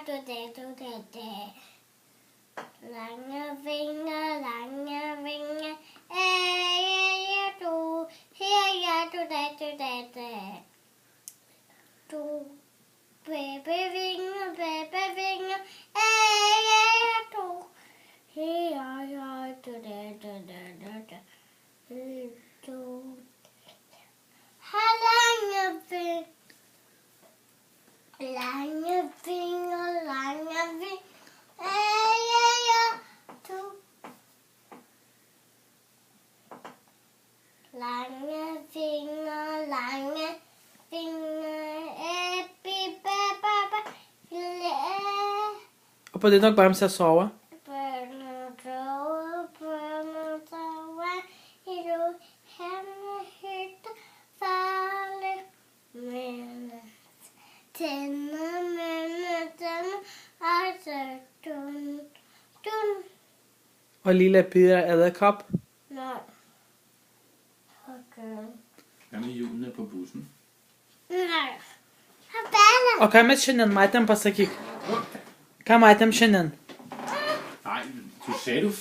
du det. Lange vinger, du. Her er du det. Du, babyvinger, du. Her er du det. Du. Har lange vinger, du. Lange vinger, Og på det nok Bamse sover. Og lille Peter Edderkop. Nej. Okay. Hvad med hjulene på bussen? Nej. Habana. Og kan man kende mig den på sakik? Kan man den kende? Nej, du sagde du